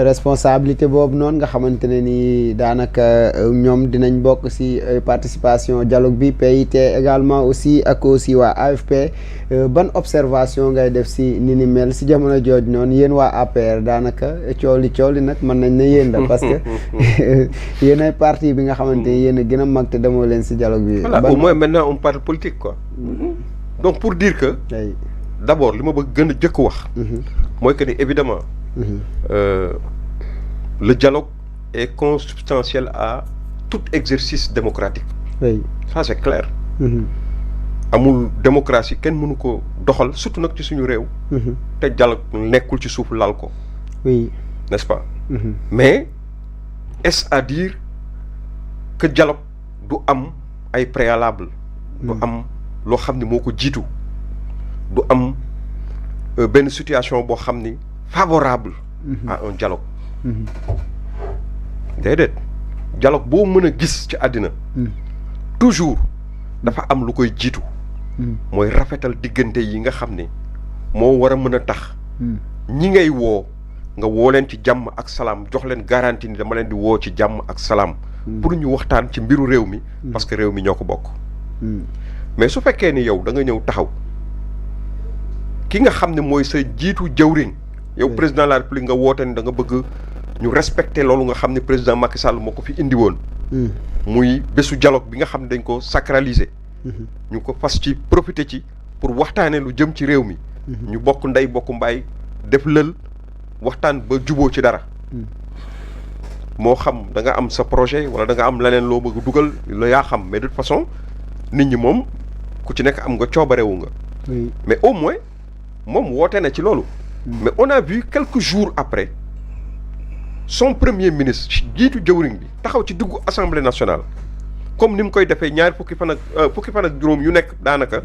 responsabilité boobu noonu nga xamante ne ni daanaka ñoom dinañ bokk ci participation dialogue bi PIT également aussi ak aussi waa AFP ban observation ngay def ci ni ni mel ci jamono jooj noonu yéen waa APR daanaka coow li nag mën nañ ne yéen la parce que yéen ay parti bi nga xamante ni yéen a gën a mag te demoo leen ci dialogue bi. Voilà, au moins maintenant on parle politique quoi. Donc pour dire que. D'abord li ma bëgg gën a jëkk wax. mooy que ni évidemment. Le dialogue est consubstantiel à tout exercice démocratique. Oui. Ça c'est clair. Amul démocratie kenn mënu ko doxal surtout nag ci suñu réew. te dialogue nekkul ci suuf lal ko. Oui. N'est-ce pas? Mais est-ce à dire que dialogue du am ay préalable. du am loo xam ni moo ko jiitu. du am benn situation boo xam ni favorable. à un dialogue. déedéet dialogue boo mën a gis ci àddina. toujours dafa am lu koy jiitu. mooy rafetal diggante yi nga xam ne moo war a mën a tax. ñi ngay woo nga woo leen ci jàmm ak salaam jox leen garantie ni dama leen di woo ci jàmm ak salaam. pour ñu waxtaan ci mbiru réew mi. parce que réew mi ñoo ko bokk. mais su fekkee ni yow da nga ñëw taxaw ki nga xam ne mooy sa jiitu jawriñ. yow président de la république nga woote ni da nga bëgg ñu respecter loolu nga xam ne président Macky Sall moo ko fi indi woon. muy bésu dialogue bi nga xam ne dañ ko sacraliser. ñu ko fas ci profiter ci pour waxtaanee lu jëm ci réew mi. ñu bokk ndey bokk mbaay def lël waxtaan ba juboo ci dara. moo xam da nga am sa projet wala da nga am leneen loo bëgg dugal la yaa xam mais de toute façon nit ñi moom ku ci nekk am nga coobarewu nga. mais au moins moom woote na ci loolu. Mais on a vu quelques jours après son premier ministre jiitu jëwriñ bi taxaw ci duggu assemblée nationale comme ni mu koy defee ñaari fukki fan ak juróom yu nekk daanaka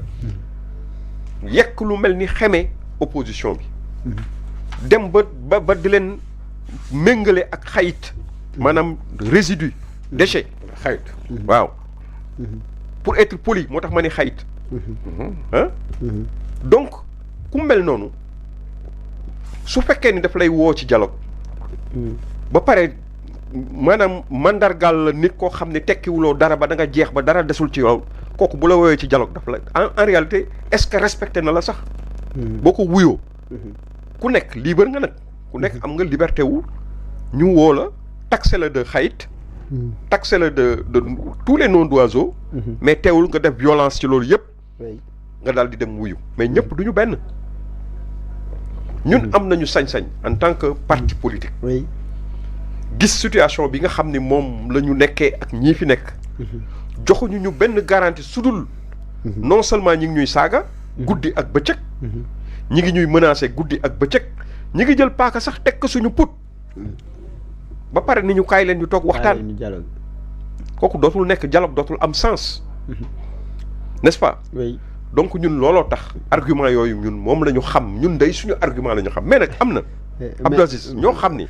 yekk lu mel ni xeme opposition bi. dem ba di leen méngale ak xayit maanaam résidu déchet xayit waaw pour être poli moo tax ma ni xayit donc ku mel noonu su fekkee ni daf lay woo ci dialogue ba pare maanaam mandargal la nit koo xam ne tekkiwuloo dara ba da nga jeex ba dara desul ci yow kooku bu la woowee ci dialogue daf la en réalité est-ce que respecté na la sax boo ko wuyoo ku nekk libre nga nag ku nekk am nga liberté wu ñu woo la taxé la de xayit taxé la de tous les noms d'oiseaux mais teewul nga def violence ci loolu yëpp nga daal di dem wuyu mais ñëpp duñu benn ñun am nañu sañ-sañ en tant que parti politique gis situation bi nga xam ni moom la ñu nekkee ak ñii fi nekk joxuñu ñu benn garantie sudul non seulement ñi ngi ñuy saaga guddi ak bëccëg ñi ngi ñuy menacer guddi ak bëccëg ñi ngi jël paaka sax teg ko suñu put ba pare ni ñu kaay leen ñu toog waxtaan kooku dootul nekk dialogue dootul am sens n'est-ce pas donc ñun looloo tax argument yooyu ñun moom la ñu xam ñun day suñu argument la ñu xam mais nag am na Abdou Aziz ñoo xam ni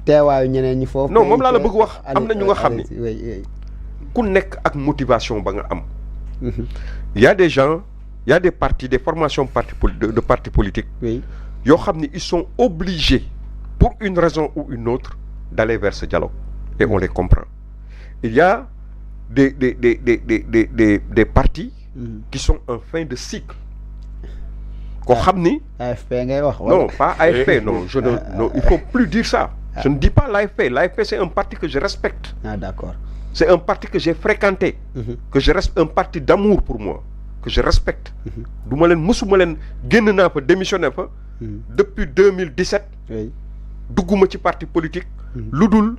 teewaayu ñeneen ñi foofu non moom laa la bëgg wax am na ñu nga xam ni ku nekk ak motivation ba nga am y a des gens y a des partis des formations de partis politiques yoo xam ni ils sont obligés pour une raison ou une autre d'aller vers ce dialogue et on les comprend il y a des partis qui sont en fin de cycle koo xam ni AFP ngay wax non pas AFP non non il faut plus dire ça je ne dis pas l'AFP c'est un parti que je respecte d'accord c'est un parti que j'ai fréquenté que je reste un parti d'amour pour moi que je respecte du ma leen mësuma leen génn naa fa démissionné fa depuis 2017 dugguma ci parti politique lu dul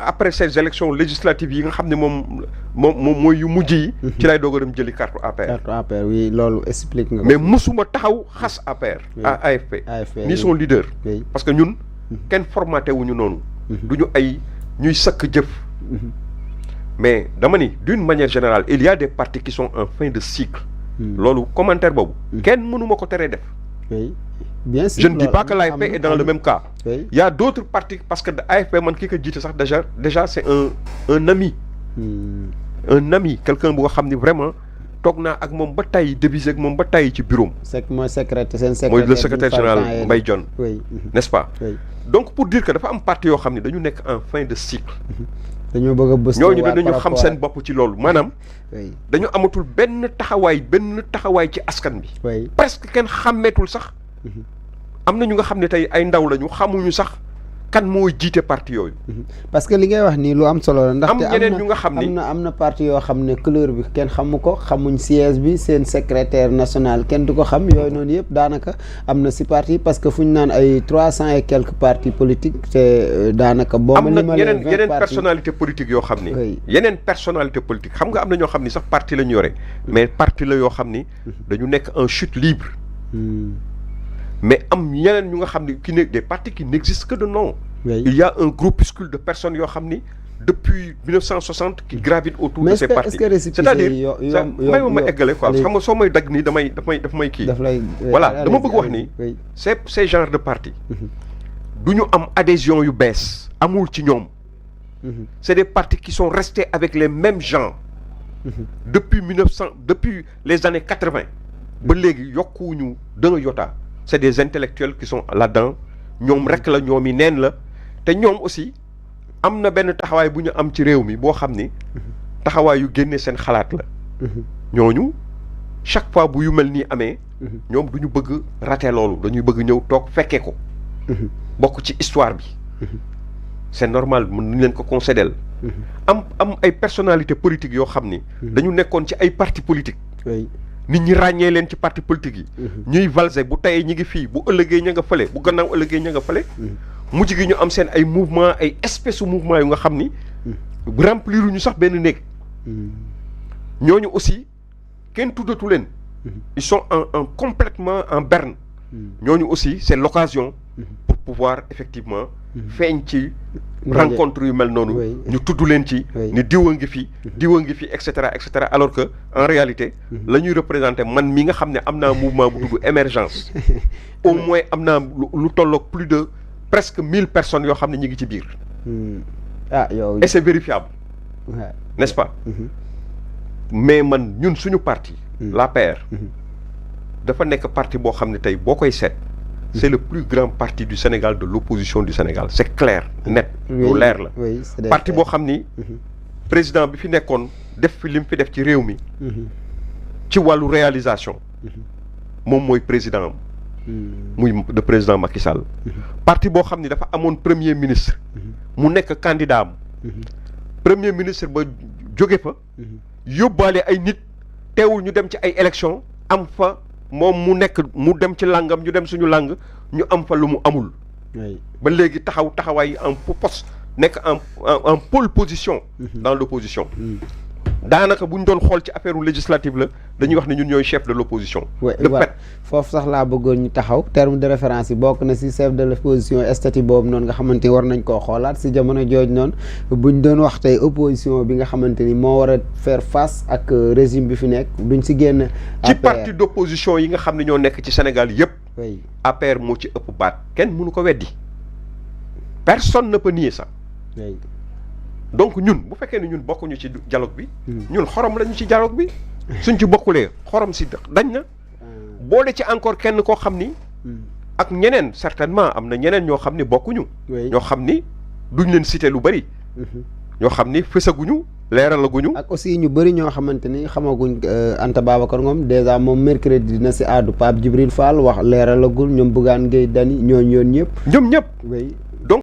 après ces élections législatives yi nga xam ne moom mooy yu mujj yi ci lay doog a dem jëli carte APR oui loolu explique nga mais mësuma taxaw xas APR AFP ni son leader parce que ñun kenn formaté wuñu noonu du ñu ay ñuy sëkk jëf mais dama ni d'une manière générale il y a des partis qui sont en fin de cycle loolu commentaire boobu kenn mënuma ko teree def bien sûr je ne dis pas que l'AFP est dans le même cas il y a d'autres partis parce que AFP man kii ko jiite sax déjà c'est un ami un ami quelqu'un bu nga xam ni vraiment toog naa ak moom ba tey divisé ak moom ba tey ci bureau am. mooy secrétaire seen secrétaire mooy le secrétaire général Mbaye Dione. oui. n'est-ce pas. oui. donc pour dire que dafa am parti yoo xam ne dañu nekk en fin de cycle. dañoo bëgg a bës. ñooñu danañu xam seen bopp ci loolu maanaam. oui. dañu amatul benn taxawaay ci askan bi. oui. presque kenn xàmmeetul sax. am na ñu nga xam ne tey ay ndaw lañu xamuñu sax kan mooy jiite parti yooyu. parce que li ngay wax nii lu am solo la. ndaxte am ñeneen ñu nga xam ni am na parti yoo xam ne couleur bi kenn xamu ko xamuñ siège bi seen secrétaire national kenn du ko xam yooyu noonu yëpp daanaka am na si parti parce que fu ñu naan ay 300 et quelques partis politiques te daanaka. boo ma am na yeneen personnalité politique yoo xam ni. yeneen personnalité politique xam nga am na ñoo xam ni sax parti la ñu yore. mais parti la yoo xam ni. dañu nekk en chute libre. mais am ñeneen ñu nga xam ni des partis qui n'existent que de nom. Oui. Il y a un groupuscule de personnes yoo xam ni depuis 1960 qui gravitent autour de ces partis. C'est-à-dire may ma eggale quoi xam nga soo may dagg nii daf may kii. voilà dama bëgg wax ni ces genres de partis du ñu am adhésion yu bees amul ci ñoom. C'est des partis qui sont restés avec les mêmes gens. depuis les années 80. ba léegi yokkuwuñu d'un iota. C'est des intellectuels qui sont là-dedans ñoom rek la ñoom yi neen la te ñoom aussi am na benn taxawaay bu ñu am ci réew mi boo xam ni taxawaay yu génne seen xalaat la ñooñu chaque fois bu yu mel nii amee ñoom du ñu bëgg rater loolu dañuy bëgg ñëw toog fekkee ko bokk ci histoire bi c'est normal mën nañ leen ko concéder am ay personnalité politique yoo xam ni dañu nekkoon ci ay parti politique nit ñi ràññee leen ci parti politique yi ñuy valser bu tayee ñi ngi fii bu ëllëgee ña nga fële bu gannaaw ëllëgee ña nga fële mujj gi ñu am seen ay mouvement ay espèce u mouvement yu nga xam ni remplir ñu sax benn néeg ñooñu aussi kenn tuddatu leen ils sont en complètement en berne ñooñu aussi c'est l'occasion pour pouvoir effectivement feeñ ci rencontre yu mel noonu ñu tudd leen ci ni diw a ngi fi et cetera alors que en réalité la ñuy représenter man mi nga xam ne am naa mouvement bu tudd émergence au moins am naa lu tolloog plus de presque 1000 personnes yoo xam ne ñu ngi ci biir yow et c'est vérifiable n'est-ce pas mais man ñun suñu parti l'APR dafa nekk parti boo xam ne tey boo koy seet c'est le plus grand parti du Sénégal de l'opposition du Sénégal c'est clair net lu leer la parti boo xam ni président bi fi nekkoon def fi li mu fi def ci réew mi ci wàllu réalisation moom mooy président am muy le président Macky Sall parti boo xam ni dafa amoon premier ministre mu nekk candidat am premier ministre ba jóge fa yóbbaale ay nit teewul ñu dem ci ay élections am fa moom mu dem ci langam ñu dem suñu lang ñu am fa lu mu amul ba léegi taxawaay en poste nekk en pole position dans l'opposition daanaka bu ñu doon xool ci affaire législative la dañuy wax ne ñun ñooy chef de l'opposition de fait foofu sax laa bëggoon ñu taxaw terme de référence yi bokk na si chef de l'opposition statut boobu noonu nga xamante ni war nañ koo xoolaat si jamono jooj noonu buñ doon wax tey opposition bi nga xamante ni moo war a faire face ak régime bi fi nekk duñ si génn ci parti d'opposition yi nga xam ne ñoo nekk ci Sénégal yépp APR moo ci ëpp baat kenn mënu ko weddi personne ne peut nier ça donc ñun bu fekkee ne ñun bokkuñu ci dialogue bi ñun xorom lañu ci dialogue bi suñ ci bokkulee xorom si dañ na boole ci encore kenn koo xam ni ak ñeneen certainement am na ñeneen ñoo xam ni bokkuñu ñoo xam ni duñ leen citer lu bari ñoo xam ni fësaguñu leeralaguñu ak aussi ñu bëri ñoo xamante ni xamaguñ Anta Babacar Ngom dèjà moom mercredi dina si àddu Pape Djibril Fall wax leeralagul ñoom Bougane Gueye Dany ñooñ yoon ñëpp ñoom ñëpp